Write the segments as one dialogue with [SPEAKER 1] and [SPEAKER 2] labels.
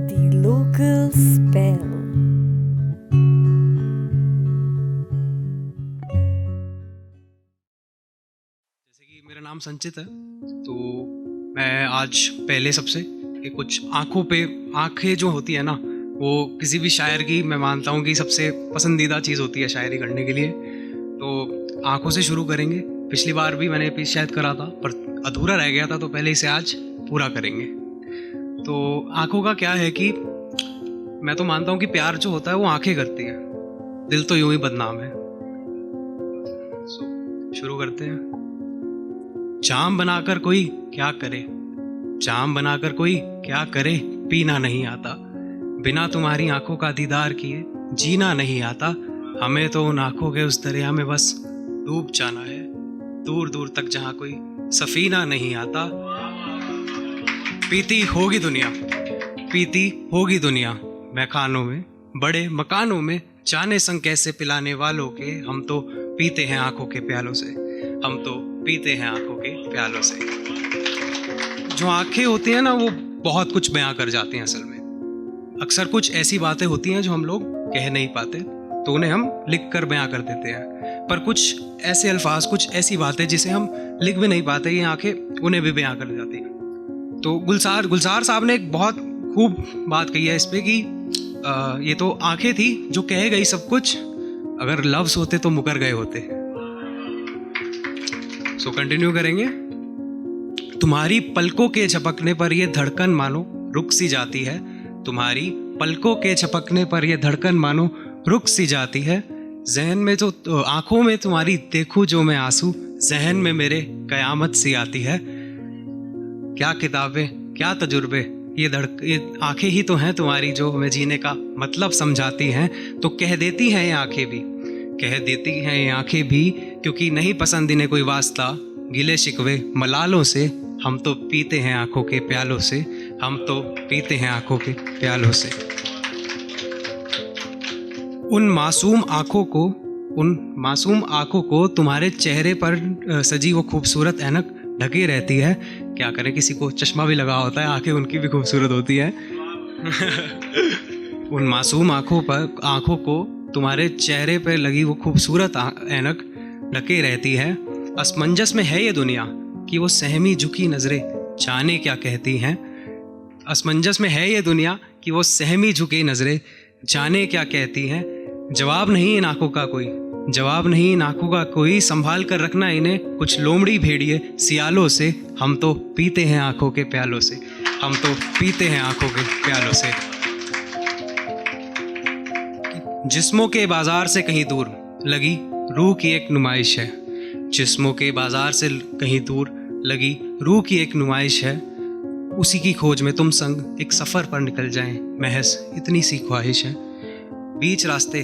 [SPEAKER 1] The local spell.
[SPEAKER 2] जैसे कि मेरा नाम संचित है, तो मैं आज पहले सबसे कि कुछ आंखें जो होती है ना, वो किसी भी शायर की मैं मानता हूँ कि सबसे पसंदीदा चीज़ होती है शायरी करने के लिए। तो आंखों से शुरू करेंगे। पिछली बार भी मैंने पीस शायद करा था पर अधूरा रह गया था, तो पहले इसे आज पूरा करेंगे। तो आंखों का क्या है कि मैं तो मानता हूँ कि प्यार जो होता है वो आंखें करती है, दिल तो यूं ही बदनाम है। शुरू करते हैं। जाम बनाकर कोई क्या करे, जाम बनाकर कोई क्या करे, पीना नहीं आता। बिना तुम्हारी आंखों का दीदार किए जीना नहीं आता। हमें तो उन आंखों के उस दरिया में बस डूब जाना है, दूर दूर तक जहां कोई सफीना नहीं आता। पीती होगी दुनिया, पीती होगी दुनिया, मैखानों में बड़े मकानों में, जाने संग कैसे पिलाने वालों के। हम तो पीते हैं आंखों के प्यालों से, हम तो पीते हैं आंखों के प्यालों से। जो आंखें होती हैं ना, वो बहुत कुछ बयां कर जाती हैं असल में। अक्सर कुछ ऐसी बातें होती हैं जो हम लोग कह नहीं पाते, तो उन्हें हम लिख कर बयां कर देते हैं। पर कुछ ऐसे अल्फाज, कुछ ऐसी बातें जिसे हम लिख भी नहीं पाते, ये आंखें उन्हें भी बयां कर जाती हैं। तो गुलजार साहब ने एक बहुत खूब बात कही है इस पे कि ये तो आंखें थी जो कह गई सब कुछ, अगर लफ्ज होते तो मुकर गए होते। सो कंटिन्यू करेंगे। तुम्हारी पलकों के झपकने पर ये धड़कन मानो रुक सी जाती है, तुम्हारी पलकों के झपकने पर ये धड़कन मानो रुक सी जाती है। जहन में तो आंखों में तुम्हारी देखूं जो मैं आंसू, जहन में मेरे कयामत सी आती है। क्या किताबें, क्या तजुर्बे, ये आंखें ही तो हैं तुम्हारी जो हमें जीने का मतलब समझाती हैं। तो कह देती हैं ये आंखें भी, कह देती हैं ये आंखें भी, क्योंकि नहीं पसंद इन्हें कोई वास्ता गिले शिकवे मलालों से। हम तो पीते हैं आंखों के प्यालों से, हम तो पीते हैं आंखों के प्यालों से। उन मासूम आंखों को तुम्हारे चेहरे पर सजी वो खूबसूरत ऐनक ढकी रहती है। क्या करें, किसी को चश्मा भी लगा होता है, आंखें उनकी भी खूबसूरत होती है। उन मासूम आंखों को तुम्हारे चेहरे पर लगी वो खूबसूरत ऐनक ढकी रहती है। असमंजस में है ये दुनिया कि वो सहमी झुकी नजरें जाने क्या कहती हैं। असमंजस में है ये दुनिया कि वो सहमी झुकी नजरें जाने क्या कहती हैं। जवाब नहीं इन आंखों का कोई, जवाब नहीं इन आंखों का कोई, संभाल कर रखना इन्हें कुछ लोमड़ी भेड़िए सियालों से। हम तो पीते हैं आंखों के प्यालों से, हम तो पीते हैं आंखों के प्यालों से। जिस्मों के बाजार से कहीं दूर लगी रूह की एक नुमाइश है, जिस्मों के बाजार से कहीं दूर लगी रूह की एक नुमाइश है। उसी की खोज में तुम संग एक सफ़र पर निकल जाएं, महज इतनी सी ख्वाहिश है। बीच रास्ते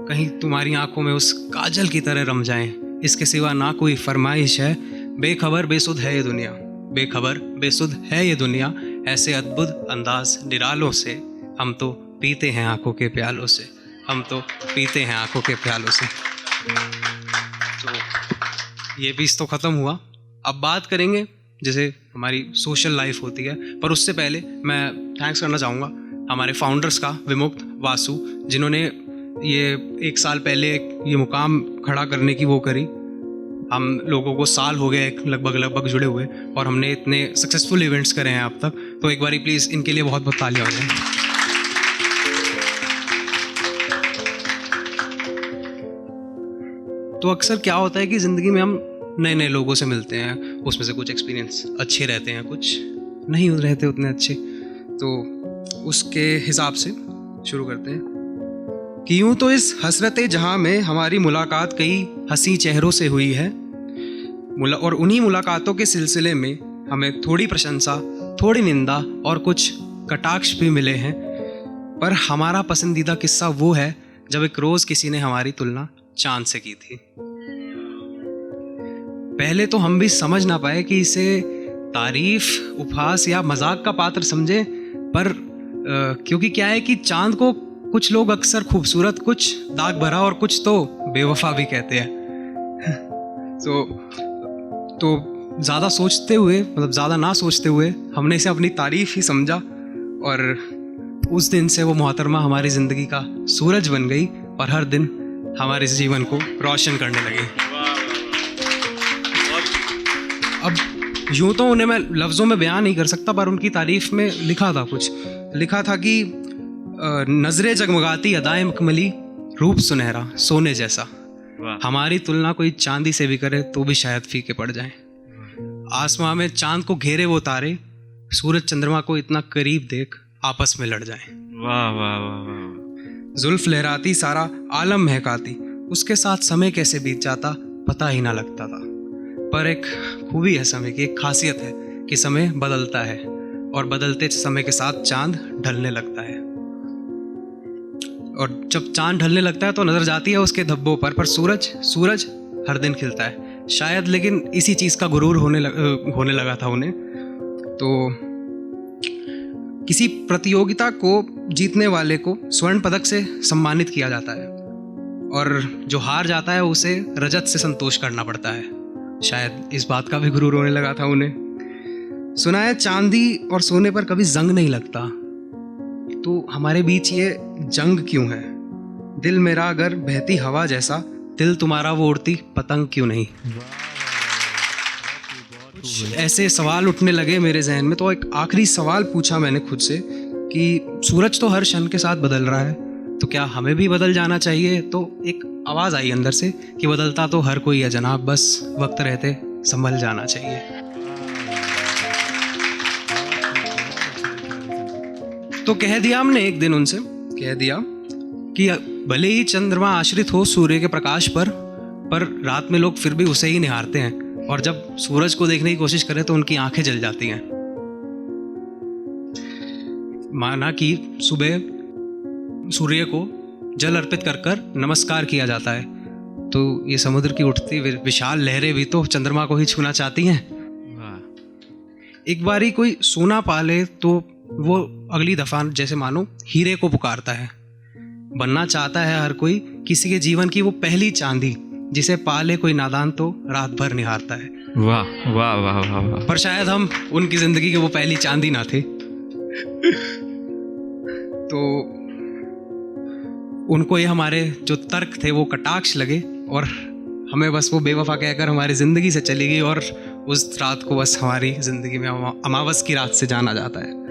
[SPEAKER 2] कहीं तुम्हारी आंखों में उस काजल की तरह रम जाएं, इसके सिवा ना कोई फरमाइश है। बेखबर बेसुध है ये दुनिया, बेखबर बेसुध है ये दुनिया, ऐसे अद्भुत अंदाज निरालों से। हम तो पीते हैं आंखों के प्यालों से, हम तो पीते हैं आंखों के प्यालों से। तो ये पीस तो ख़त्म हुआ। अब बात करेंगे जैसे हमारी सोशल लाइफ होती है, पर उससे पहले मैं थैंक्स करना चाहूँगा हमारे फाउंडर्स का, विमुक्त, वासु, जिन्होंने ये 1 साल पहले ये मुकाम खड़ा करने की वो करी। हम लोगों को साल हो गए लगभग जुड़े हुए, और हमने इतने सक्सेसफुल इवेंट्स करे हैं अब तक। तो एक बारी प्लीज़ इनके लिए बहुत बहुत तालियां हो जाए। तो अक्सर क्या होता है कि ज़िंदगी में हम नए नए लोगों से मिलते हैं, उसमें से कुछ एक्सपीरियंस अच्छे रहते हैं, कुछ नहीं रहते उतने अच्छे। तो उसके हिसाब से शुरू करते हैं कि यूं तो इस हसरते जहां में हमारी मुलाकात कई हंसी चेहरों से हुई है, और उन्हीं मुलाकातों के सिलसिले में हमें थोड़ी प्रशंसा, थोड़ी निंदा और कुछ कटाक्ष भी मिले हैं। पर हमारा पसंदीदा किस्सा वो है जब एक रोज़ किसी ने हमारी तुलना चांद से की थी। पहले तो हम भी समझ ना पाए कि इसे तारीफ, उपहास या मजाक का पात्र समझे, पर क्योंकि क्या है कि चांद को कुछ लोग अक्सर खूबसूरत, कुछ दाग भरा और कुछ तो बेवफा भी कहते हैं। तो ज़्यादा सोचते हुए, मतलब ज़्यादा ना सोचते हुए हमने इसे अपनी तारीफ ही समझा, और उस दिन से वो मोहतरमा हमारी ज़िंदगी का सूरज बन गई और हर दिन हमारे जीवन को रोशन करने लगी। अब यूँ तो उन्हें मैं लफ्ज़ों में बयान नहीं कर सकता, पर उनकी तारीफ़ में लिखा था कि नज़रें जगमगाती अदाएं मखमली, रूप सुनहरा सोने जैसा, हमारी तुलना कोई चांदी से भी करे तो भी शायद फीके पड़ जाएं। आसमां में चांद को घेरे वो तारे, सूरज चंद्रमा को इतना करीब देख आपस में लड़ जाएं।
[SPEAKER 3] वाह वाह वाह वाह।
[SPEAKER 2] जुल्फ लहराती सारा आलम महकाती, उसके साथ समय कैसे बीत जाता पता ही ना लगता था। पर एक खूबी है समय की, एक खासियत है कि समय बदलता है और बदलते समय के साथ चांद ढलने लगता है, और जब चांद ढलने लगता है तो नजर जाती है उसके धब्बों पर सूरज हर दिन खिलता है शायद। लेकिन इसी चीज़ का गुरूर होने लगा था उन्हें। तो किसी प्रतियोगिता को जीतने वाले को स्वर्ण पदक से सम्मानित किया जाता है, और जो हार जाता है उसे रजत से संतोष करना पड़ता है। शायद इस बात का भी गुरूर होने लगा था उन्हें। सुना है चांदी और सोने पर कभी जंग नहीं लगता, तो हमारे बीच ये जंग क्यों है? दिल मेरा अगर बहती हवा जैसा, दिल तुम्हारा वो उड़ती पतंग क्यों नहीं? ऐसे सवाल उठने लगे मेरे जहन में। तो एक आखिरी सवाल पूछा मैंने खुद से कि सूरज तो हर क्षण के साथ बदल रहा है, तो क्या हमें भी बदल जाना चाहिए? तो एक आवाज़ आई अंदर से कि बदलता तो हर कोई है जनाब, बस वक्त रहते संभल जाना चाहिए। तो कह दिया हमने एक दिन उनसे, कह दिया कि भले ही चंद्रमा आश्रित हो सूर्य के प्रकाश पर रात में लोग फिर भी उसे ही निहारते हैं, और जब सूरज को देखने की कोशिश करें तो उनकी आंखें जल जाती हैं। माना कि सुबह सूर्य को जल अर्पित कर नमस्कार किया जाता है, तो ये समुद्र की उठती विशाल लहरें भी तो चंद्रमा को ही छूना चाहती हैं। एक बारी कोई सोना पा ले तो वो अगली दफा जैसे मानो हीरे को पुकारता है। बनना चाहता है हर कोई किसी के जीवन की वो पहली चांदी, जिसे पाले कोई नादान तो रात भर निहारता है।
[SPEAKER 3] वाह वाह वाह वाह वाह।
[SPEAKER 2] पर शायद हम उनकी जिंदगी के वो पहली चांदी ना थे। तो उनको ये हमारे जो तर्क थे वो कटाक्ष लगे, और हमें बस वो बेवफा कहकर हमारी ज़िंदगी से चली गई, और उस रात को बस हमारी ज़िंदगी में अमावस की रात से जाना जाता है।